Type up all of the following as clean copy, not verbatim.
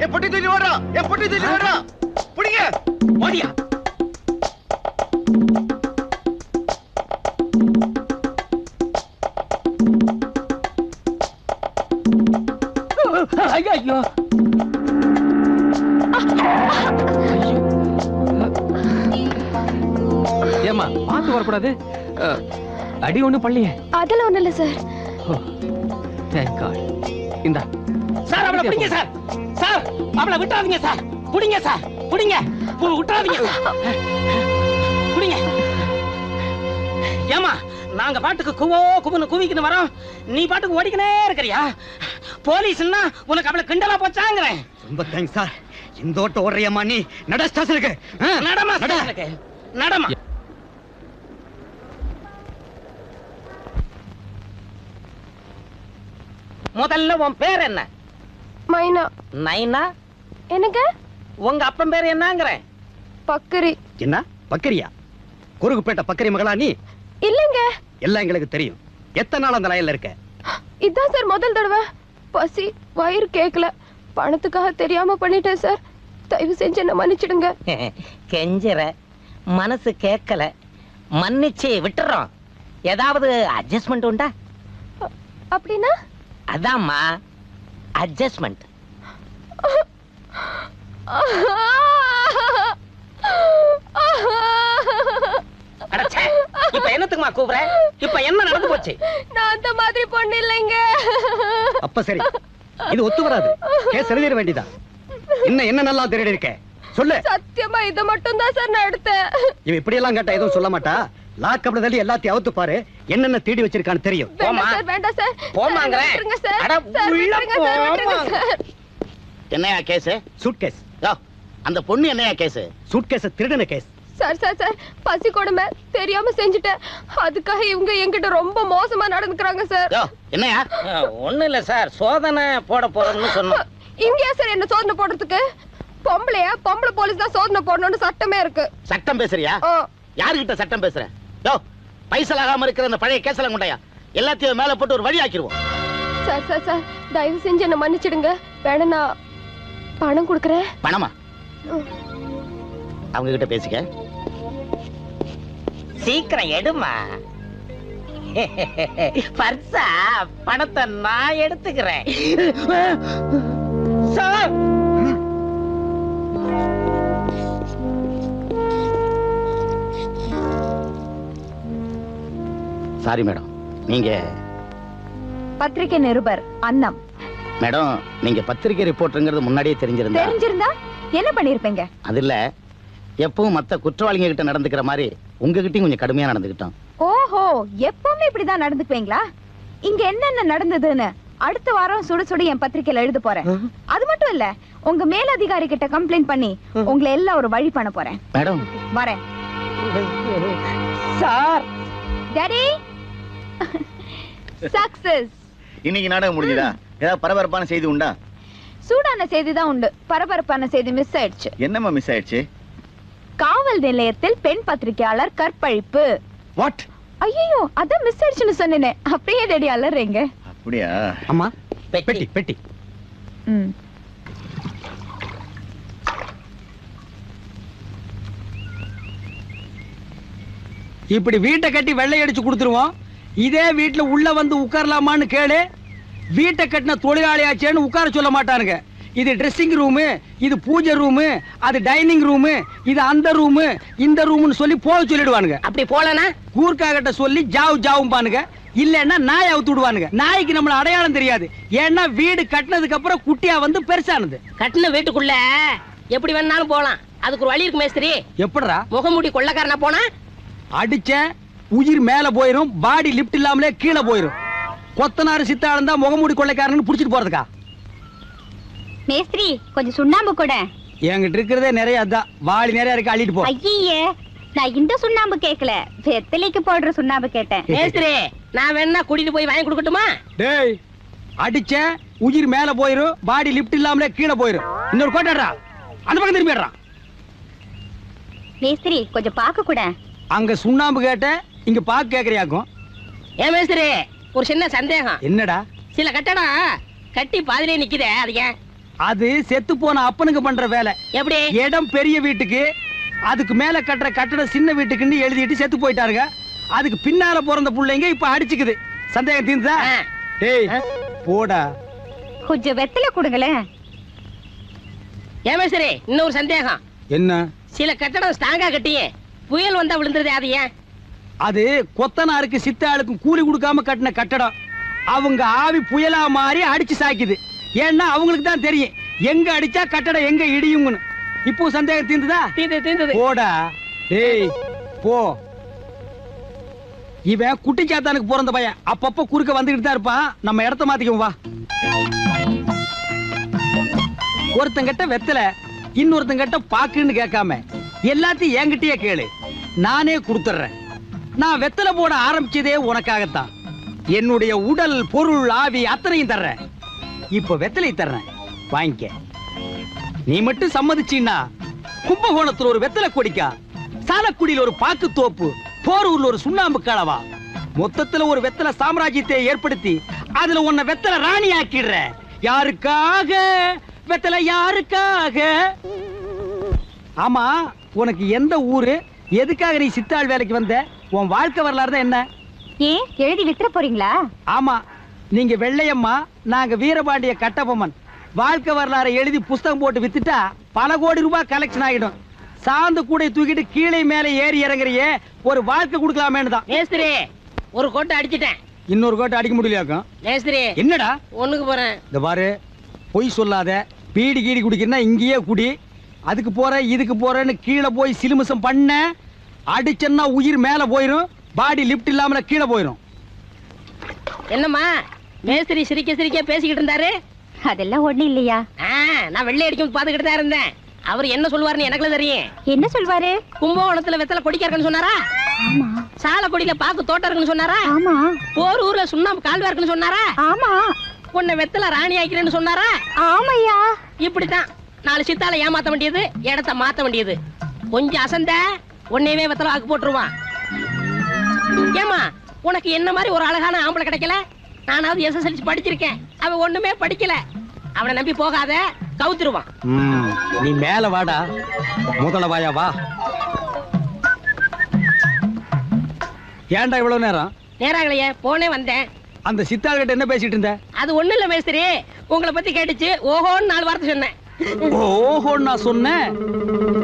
என் பொட்டி தூக்கி ஓடுறா, என் பொட்டி தூக்கி ஓடுறா. புடிங்க. ஓடியா. ஐயோ. ஏமா பார்த்து வரக்கூடாது. அடி ஒண்ணு பள்ளியே. அதெல்லாம் ஒண்ணு இல்ல சார். Thank God. இந்தா சார், அவளை பிடிங்க சார். சார், அவளை விட்டாதீங்க சார். பிடிங்க சார், பிடிங்க. விட்டாதீங்க பிடிங்க. ஏமா நாங்க பாட்டுக்கு குவோ குவன்னு குவிக்கின்னு வரோம், நீ பாட்டுக்கு ஓடிக்கினே இருக்கிறியா? போலீஸ்னா உனக்கு அவளை கிண்டலா போச்சாங்கிறேன். ரொம்ப தேங்க்ஸ் சார். இந்த ஓட்ட ஓடுறியம்மா நீ. நட ஸ்டேஷனுக்கு. நடமா ஸ்டேஷனுக்கு. நடமா. முதல்ல உன் பேர் என்ன? மைனா. நைனா? எனக்கு உங்க அப்பன் பேர் என்னங்கறேன்? பக்கரி. என்ன பக்கரியா? குறுகுப்பேட்டை பக்கரி மகளா நீ? இல்லங்க. எல்லாம் எங்களுக்கு தெரியும். எத்தனை நாள் அந்த லைன்ல இருக்க? இதான் சார் முதல் தடவை. பசி வயிறு கேக்கல, பணத்துக்காக தெரியாம பண்ணிட்டேன் சார். தயவு செஞ்சு என்ன மன்னிச்சிடுங்க. கெஞ்சற மனசு கேட்கல, மன்னிச்சு விட்டுறோம். ஏதாவது அட்ஜஸ்ட்மெண்ட் உண்டா? அப்படின்னா? அதாம்மா அட்ஜஸ்ட்மெண்ட். இப்ப என்னத்துக்குமா கூப்பிடுற? இப்ப என்ன நடந்து போச்சு? நான் அந்த மாதிரி பொண்ணு இல்லைங்க. அப்ப சரி, இது ஒத்து வராது. கேஸ் எழுதிட வேண்டியதா? என்ன நல்லா திருடி இருக்க சொல்லு. சத்தியமா இத மட்டும் தான் சார் நான் எடுத்தேன். இவ இப்படி எல்லாம் கேட்டா எதுவும் சொல்ல மாட்டா. லாக்கப்ல தள்ளி எல்லாத்தையும் அவுத்து பாரு, என்னென்ன தேடி வச்சிருக்கான்னு தெரியும். போமா சார், வேண்டாம் சார். போமாங்கறேன். விட்டுருங்க சார். அட உள்ள போமா. என்னையா கேஸ்? சூட்கேஸ். அந்த பொண்ணு என்னையா கேஸ்? சூட்கேஸ் திருடின கேஸ். சார் சார் சார், பசி கொடுமை தெரியாம செஞ்சுட்டேன். அதுக்காக இவங்க என்கிட்ட ரொம்ப மோசமா நடந்துக்கிறாங்க சார். என்னையா? ஒண்ணு இல்ல சார், சோதனை போட போறோம்னு சொன்னோம். இங்கயா சார் என்ன சோதனை போடுறதுக்கு? பொம்பளை போலீஸ் தான் சோதனை போடணும்னு சட்டமே இருக்கு. சட்டம் பேசுறியா? யாருகிட்ட சட்டம் பேசுற? பைசலாகாம இருக்கிற அந்த பழைய கேஸ்லாம் கொண்டாயா, எல்லாத்தையும் மேல போட்டு ஒரு வழி ஆக்கிடுவோம். சார் சார் சார், தயவு செஞ்சு என்ன மன்னிச்சிடுங்க. வேணா நான் பணம் கொடுக்கறேன். பணமா? அவங்க கிட்ட பேசிக்க. சீக்கிரம் எடுமா. பர்சா பணத்தை நான் எடுத்துக்கிறேன். சார், சாரி மேடம், நீங்க பத்திரிகை நிருபர் அன்னம். மேடம், நீங்க பத்திரிகை ரிப்போர்ட்டருங்கிறது முன்னாடியே தெரிஞ்சிருந்தா என்ன பண்ணிருப்பீங்க? அது இல்ல, எப்பவும் மத்த குற்றவாளிங்க கிட்ட நடந்துக்கிற மாதிரி உங்ககிட்டயும் கொஞ்சம் கடுமையா நடந்துக்கிட்டோம். ஓஹோ, எப்பவுமே இப்படிதான் நடந்துக்குவீங்களா? இங்க என்னென்ன நடந்ததுன்னு அடுத்த வாரம் சுட சுட என் பத்திரிகையில எழுத போறேன். அது மட்டும் இல்ல, உங்க மேலதிகாரி கிட்ட கம்ப்ளைண்ட் பண்ணி உங்களை எல்லாம் ஒரு வழி பண்ண போறேன். மேடம் வரேன். சார். Daddy, success. இன்னைக்கு நாடகம் முடிஞ்சதா? ஏதாவது பரபரப்பான செய்தி உண்டா? சூடான செய்தி தான் உண்டு. பரபரப்பான செய்தி மிஸ் ஆயிடுச்சு. என்னம்மா மிஸ் ஆயிடுச்சு? காவல் நிலையத்தில் பெண் பத்திரிகையாளர் கற்பழிப்பு. வாட்? ஐயோ, அதான் மிஸ் ஆயிடுச்சுன்னு சொன்னேனே. அப்படியே டேடி அலறீங்க. அப்படியா? அம்மா, பெட்டி பெட்டி. இப்படி வீட்டை கட்டி வெள்ளை அடிச்சு கொடுத்துருவோம். இதே வீட்டுல உள்ள வந்து உட்காரலாமான்னு கேளு. வீட்டை கட்டின தொழிலாளியாச்சேன்னு உட்கார சொல்ல மாட்டானுங்க. இது ட்ரெஸ்ஸிங் ரூமு, இது பூஜை ரூமு, அது டைனிங் ரூமு, இது அந்த ரூமு, இந்த ரூம்னு சொல்லி போக சொல்லிடுவானுங்க. அப்படி போலனா கூர்க்காகிட்ட சொல்லி ஜாவும் பானுங்க. இல்லன்னா நாய் அவுத்து விடுவானுங்க. நாய்க்கு நம்மள அடையாளம் தெரியாது. ஏன்னா வீடு கட்டினதுக்கு அப்புறம் குட்டியா வந்து பெருசானது. கட்டின வீட்டுக்குள்ள எப்படி வேணாலும் போலாம். அதுக்கு ஒரு வழி இருக்கு மேஸ்திரி. எப்படிடா? முகமூடி கொள்ளக்காரனா போனா அடிச்ச உயிர் மேல போயிரும், பாடி லிப்ட் இல்லாமலே கீழே போயிரும். கொத்தனாரு சித்தாளம் தான் முகமூடி கொள்ளைக்காரன்னு புடிச்சிட்டு போறதுக்கா? மேஸ்திரி, கொஞ்சம் சுண்ணாம்பு கூட. என்கிட்ட இருக்கிறதே நிறைய, அதான் வாளி நிறைய இருக்கு, அள்ளிட்டு போ. ஐயே, நான் இந்த சுண்ணாம்பு கேக்கல, வெத்தலைக்கு போடுற சுண்ணாம்பு கேட்டேன். மேஸ்திரி, நான் வேணா கூட்டிட்டு போய் வாங்கி கொடுக்கட்டுமா? டேய், அடிச்ச உயிர் மேல போயிரும், பாடி லிப்ட் இல்லாமலே கீழே போயிரும். இன்னொரு கோட்டாடுறா, அந்த பக்கம் திரும்பிடுறா. மேஸ்திரி, கொஞ்சம் பாக்க கூட. அங்க சுண்ணாம்பு கேட்ட, இங்க பாக்கு கேக்குறியாக்கும். ஏன் மேஸ்திரி, ஒரு சின்ன சந்தேகம். என்னடா? சில கட்டடம் கட்டி பாதிலே நிக்குதே, அது ஏன்? அது செத்து போன அப்பனுக்கு பண்ற வேலை. எப்படி? இடம் பெரிய வீட்டுக்கு, அதுக்கு மேல கட்டுற கட்டடம் சின்ன வீட்டுக்குன்னு எழுதிட்டு செத்து போயிட்டாருங்க. அதுக்கு பின்னால பிறந்த புள்ளைங்க இப்ப அடிச்சுக்குது. சந்தேகம் தீர்ந்தா? டேய் போடா. கொஞ்சம் வெத்தலை கொடுங்களேன். ஏன் சரி, இன்னொரு சந்தேகம். என்ன? சில கட்டடம் ஸ்ட்ராங்கா கட்டியே புயல் வந்தா விழுந்துருது, அது ஏன்? அது கொத்தனாருக்கு சித்தாளுக்கும் கூலி கொடுக்காம கட்டின கட்டடம். அவங்க ஆவி புயலா மாறி அடிச்சு சாய்க்குது. ஏன்னா அவங்களுக்கு தான் தெரியும் எங்க அடிச்சா கட்டடம் எங்க இடியும்னு. இப்போ சந்தேகம் தீர்ந்ததா? தீர்ந்தது. போடா டேய் போ. இவன் குட்டிச்சாத்தானுக்கு பிறந்த பையன், அப்பப்ப குறுக்க வந்துகிட்டு தான் இருப்பான். நம்ம இடத்த மாத்திக்குவோம் வா. ஒருத்தங்கிட்ட வெத்தல, இன்னொருத்தங்கிட்ட பாக்குன்னு கேட்காம எல்லாத்தையும் என்கிட்டயே கேளு, நானே கொடுத்துறேன். நான் வெத்தலை போட ஆரம்பிச்சதே உனக்காகத்தான். என்னுடைய உடல் பொருள் ஆவி அத்தனையும் தர்றேன். இப்ப வெத்தலை தர்றேன், வாங்கிக்க. நீ மட்டும் சம்மதிச்சீன்னா கும்பகோணத்துல ஒரு வெத்தலை கொடிக்கா, சாலக்குடியில் ஒரு பாக்கு தோப்பு, போரூர்ல ஒரு சுண்ணாம்பு கலவா, மொத்தத்துல ஒரு வெத்தலை சாம்ராஜ்யத்தை ஏற்படுத்தி அதுல உன்னை வெத்தலை ராணி ஆக்கிடுற. யாருக்காக வெத்தலை, யாருக்காக? ஆமா, உனக்கு எந்த ஊரு, எதுக்காக நீ சித்தாள் வேலைக்கு வந்த, உன் வாழ்க்கை வரலாறு தான் என்ன? ஏன் எழுதி வித்துற போறீங்களா? ஆமா, நீங்க வெள்ளையம்மா, நாங்க வீரபாண்டிய கட்டபொம்மன். வாழ்க்கை வரலாறை எழுதி புஸ்தகம் போட்டு வித்துட்டா பல கோடி ரூபாய் கலெக்ஷன் ஆகிடும். சாந்து கூடை தூக்கிட்டு கீழே மேலே ஏறி இறங்குறியே, ஒரு வாழ்க்கை கொடுக்கலாமேன்னு தான். மேஸ்திரி, ஒரு கோட்டை அடிச்சிட்டேன். இன்னொரு கோட்டை அடிக்க முடியலையாக்கும். மேஸ்திரி, என்னடா? ஒண்ணுக்கு போறேன். இந்த பாரு, பொய் சொல்லாத. பீடி கீடி குடிக்கிறனா இங்கேயே குடி. அதுக்கு போற இதுக்கு போறேன்னு கீழே போய் சிலுமிசம் பண்ண, அடிச்சன்னா உயிர் மேல போயிரும், பாடி லிப்ட் இல்லாம கீழே போயிரும். என்னம்மா மேஸ்திரி சிரிக்க சிரிக்க பேசிக்கிட்டு இருந்தாரு? அதெல்லாம் ஒண்ணு இல்லையா. நான் வெள்ளை அடிக்கும் பாத்துக்கிட்டு தான் இருந்தேன். அவர் என்ன சொல்லுவாருன்னு எனக்கு தெரியும். என்ன சொல்வாரு? கும்பகோணத்துல வெத்தலை கொடிக்க இருக்குன்னு சொன்னாரா? ஆமா. சாலக்குடியில பாக்கு தோட்டம் இருக்குன்னு சொன்னாரா? ஆமா. போரூர்ல சுண்ணாம்பு கால்வா இருக்குன்னு சொன்னாரா? ஆமா. உன்னை வெத்தலை ராணி ஆக்கிறேன்னு சொன்னாரா? ஆமையா. இப்படித்தான் 4 சித்தால ஏமாத்த வேண்டியது, இடத்த மாத்த வேண்டியது. கொஞ்சம் அசந்த உன்னையவே வெத்தலை ஆக்கு போட்டுருவான். ஏமா, உனக்கு என்ன மாதிரி ஒரு அழகான ஆம்பளை கிடைக்கல? நானாவது SSLC படிச்சிருக்கேன், அவன் ஒண்ணுமே படிக்கல. அவனை நம்பி போகாத, கவுத்துருவான். நீ மேல வாடா, முதல்ல வாயா வா. ஏன்டா இவ்வளவு நேரம்? நேராகலையே, போனே வந்தேன். அந்த சித்தாள் கிட்ட என்ன பேசிட்டு இருந்த? அது ஒண்ணு இல்ல மேஸ்திரி, உங்களை பத்தி கேட்டுச்சு, ஓஹோன்னு 4 வார்த்தை சொன்னேன். ஓஹோன்னு நான் சொன்னேன்.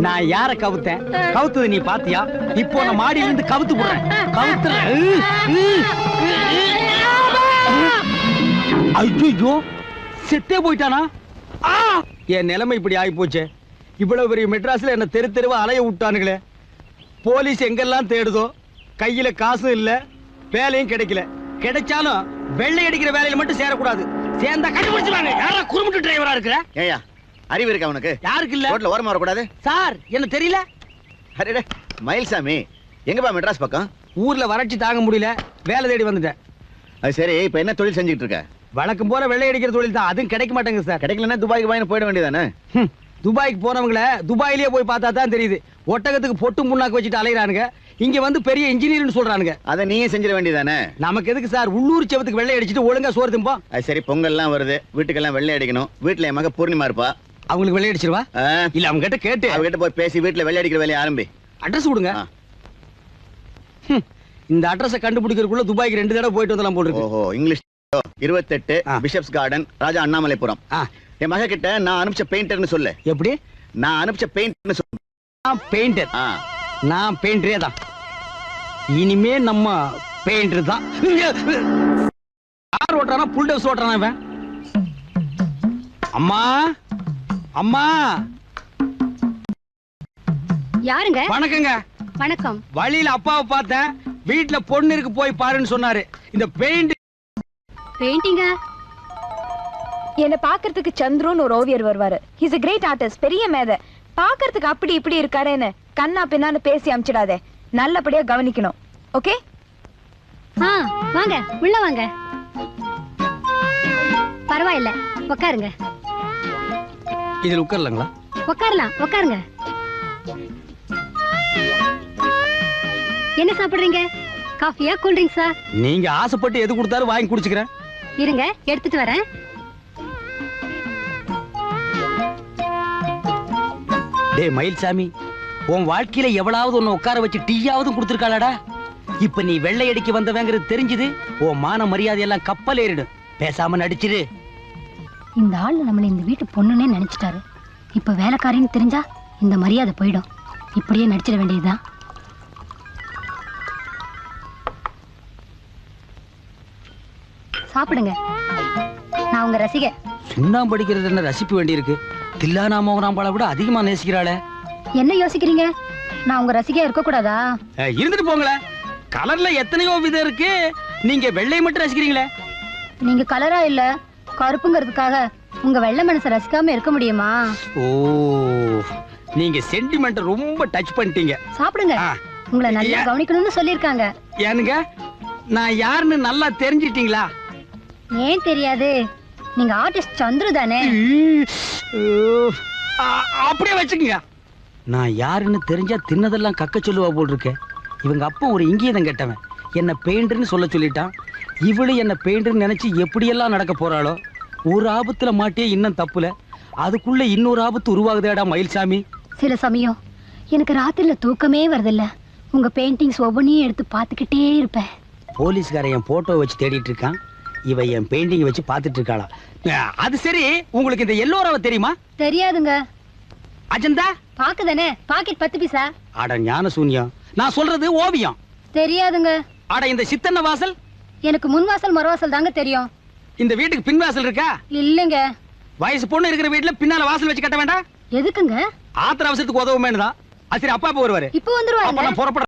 நான் யார கவுத்தேன்? கவுத்தது நீ பாத்தியா? இப்போ நான் மாடியில இருந்து கவுத்து போடுறேன். கவுத்துறேன். ஐயோ, செத்தே போயிட்டானா? என் நிலைமை இப்படி ஆகி போச்சு. இவ்வளவு பெரிய மெட்ராஸ்ல என்ன தெரு தெருவா அலைய விட்டானுங்களே. போலீஸ் எங்கெல்லாம் தேடுதோ, கையில காசும் இல்ல, வேலையும் கிடைக்கல. கிடைச்சாலும் வெள்ளை அடிக்கிற வேலையில மட்டும் சேரக்கூடாது. சேர்ந்தா கண்டுபிடிச்சுவாங்க. யாரா குறுமுட்டு டிரைவரா இருக்கிற? ஏயா, அறிவு இருக்கா உனக்கு? யாருக்கு இல்ல? ரோட்ல ஓரமா வரக்கூடாது சார், என்ன தெரியல? அரே மயில்சாமி, எங்கப்பா மெட்ராஸ் பக்கம்? ஊர்ல வறட்சி தாங்க முடியல, வேலை தேடி வந்துட்டேன். அது சரி, இப்ப என்ன தொழில் செஞ்சுட்டு இருக்க? வழக்கம் போற வெள்ளை அடிக்கிற தொழில் தான். அதுவும் கிடைக்க மாட்டேங்குது சார். கிடைக்கலன்னா துபாய்க்கு வாங்கி போயிட வேண்டியதானே? துபாய்க்கு போனவங்கள துபாயிலேயே போய் பார்த்தா தான் தெரியுது. ஒட்டகத்துக்கு பொட்டு முன்னாக்கு வச்சுட்டு அலையிறானுங்க. இங்க வந்து பெரிய இன்ஜினியர்னு சொல்றானுங்க. அதை நீயே செஞ்சிட வேண்டியதானே? நமக்கு எதுக்கு சார் உள்ளூர் செவத்துக்கு வெள்ளை அடிச்சிட்டு ஒழுங்கா சோறு திம்போம். அது சரி, பொங்கல்லாம் வருது, வீட்டுக்கெல்லாம் வெள்ளை அடிக்கணும். வீட்டுல என் மக பூர்ணிமா இருப்பா. அவங்களுக்கு வெள்ளை அடிச்சிருவா? இல்ல, அவங்க கிட்ட கேட்டு அவகிட்ட போய் பேசி வீட்டுல வெள்ளை அடிக்கிற வேலையை ஆரம்பி. அட்ரஸ் கொடுங்க. இந்த அட்ரஸை கண்டுபிடிக்கிறதுக்குள்ள துபாய்க்கு 2 தடவை போயிட்டு வந்தலாம் போட்டுருக்கு. ஓஹோ, இங்கிலீஷ் 28 பிஷப்ஸ் கார்டன், ராஜா அண்ணாமலைபுரம். என் மக கிட்ட நான் அனுப்பிச்ச பெயிண்டர்னு சொல்லு. எப்படி? நான் அனுப்பிச்ச பெயிண்டர்னு சொல்லு. பெயிண்டர்? நான் பெயிண்டரே தான். இனிமே நம்ம பெயிண்டர் தான். கார் ஓட்டுறானா, புல் டவுஸ் ஓட்டுறானா இவன்? அம்மா, அம்மா. யாருங்க? வணக்கங்க. வணக்கம். வழியில அப்பாவை பார்த்தேன், வீட்டுல பொண்ணு இருக்கு போய் பாருன்னு சொன்னாரு. இந்த பெயிண்ட் பெயிண்டிங்க. என்ன பாக்குறதுக்கு சந்துருன்னு ஒரு ஓவியர் வருவாரு. ஹிஸ் a great artist, பெரிய மேதை. பாக்குறதுக்கு அப்படி இப்படி இருக்காருன்னு கண்ணா பின்னான்னு பேசி அமிச்சிடாதே. நல்லபடியா கவனிக்கணும். ஓகே? வாங்க, உள்ள வாங்க. பரவாயில்ல, உட்காருங்க. இதுல உட்காரலாங்களா? உட்காரலாம், உட்காருங்க. என்ன சாப்பிடுறீங்க? காஃபியா, கூல் ட்ரிங்க்ஸா? நீங்க ஆசைப்பட்டு எது கொடுத்தாலும் வாங்கி குடிச்சுக்கிறேன். இருங்க, எடுத்துட்டு வரேன். டேய் மயில்சாமி, உன் வாழ்க்கையில எவ்வளவு உன்னை உட்கார வச்சு டீயாவது கொடுத்துருக்காளடா? இப்ப நீ வெள்ளை அடிக்க வந்தவங்கிறது தெரிஞ்சது, உன் மான மரியாதை எல்லாம் கப்பல் ஏறிடும். பேசாம நடிச்சிரு. இந்த ஆள் நம்மளை இந்த வீட்டு பொண்ணுன்னே நினைச்சிட்டாரு. இப்ப வேலைக்காரின்னு தெரிஞ்சா இந்த மரியாதை போயிடும். இப்படியே நடிச்சிட வேண்டியதுதான். சாப்பிடுங்க, நான் உங்க ரசிகை. சுண்ணாம்பு அடிக்கிறது என்ன ரசிப்பு வேண்டியிருக்கு? தில்லானா மோகனாம்பாளை விட அதிகமா நேசிக்கிறாளே. என்ன யோசிக்கிறீங்க? நான் உங்க ரசிகையா இருக்க கூடாதா? இருந்துட்டு போங்களேன். கலர்ல எத்தனையோ விதம் இருக்கு, நீங்க வெள்ளை மட்டும் ரசிக்கிறீங்களே. நீங்க கலரா இல்ல கருப்புங்கிறதுக்காக உங்க வெள்ளை மனசை ரசிக்காம இருக்க முடியுமா? ஓ, நீங்க சென்டிமெண்ட் ரொம்ப டச் பண்ணிட்டீங்க. சாப்பிடுங்க, உங்களை நல்லா கவனிக்கணும்னு சொல்லிருக்காங்க. ஏனுங்க, நான் யாருன்னு நல்லா தெரிஞ்சிட்டீங்களா? ஏன் தெரியாது, நீங்க ஆர்டிஸ்ட் சந்துரு தானே? அப்படியே வச்சுக்கோங்க. நான் யாருன்னு தெரிஞ்சா தின்னதெல்லாம் கக்க சொல்லுவா போல் இருக்கேன். இவங்க அப்பா ஒரு இங்கேதான் கேட்டவன், என்ன பெயிண்டர்னு சொல்ல சொல்லிட்டான். இவளு என்ன பெயிண்டர்னு நினைச்சு எப்படியெல்லாம் நடக்க போறாளோ. ஒரு ஆபத்துல மாட்டியே இன்னும் தப்புல, அதுக்குள்ள இன்னொரு ஆபத்து உருவாகுதேடா மயில்சாமி. சில சமயம் எனக்கு ராத்திரில தூக்கமே வருதில்ல. உங்க பெயிண்டிங்ஸ் ஒவ்வொன்றையும் எடுத்து பார்த்துக்கிட்டே இருப்பேன். போலீஸ்காரன் என் போட்டோ வச்சு தேடிட்டு இருக்கான், இவ என் பெயிண்டிங் வச்சு பார்த்துட்டு இருக்காளா? அது சரி, உங்களுக்கு இந்த எல்லோராவை தெரியுமா? தெரியாதுங்க. அஜந்தா பாக்குதானே, பாக்கெட் 10 பைசா. அட ஞான சூன்யம், நான் சொல்றது ஓவியம். தெரியாதுங்க. அட இந்த சித்தன்ன வாசல்? எனக்கு முன்வாசல் மறுவாசல் தாங்க தெரியும். இந்த வீட்டுக்கு பின் வாசல் இருக்கா? இல்லைங்க. வயசு பொண்ணு இருக்கிற வீட்டுல பின்னால வாசல் வச்சு கட்ட வேண்டாம்? எதுக்குங்க? ஆத்திர அவசரத்துக்கு உதவுமேனு தான். சரி, அப்பா வருவாரு. இப்போ வந்துருவாங்க. புறப்பட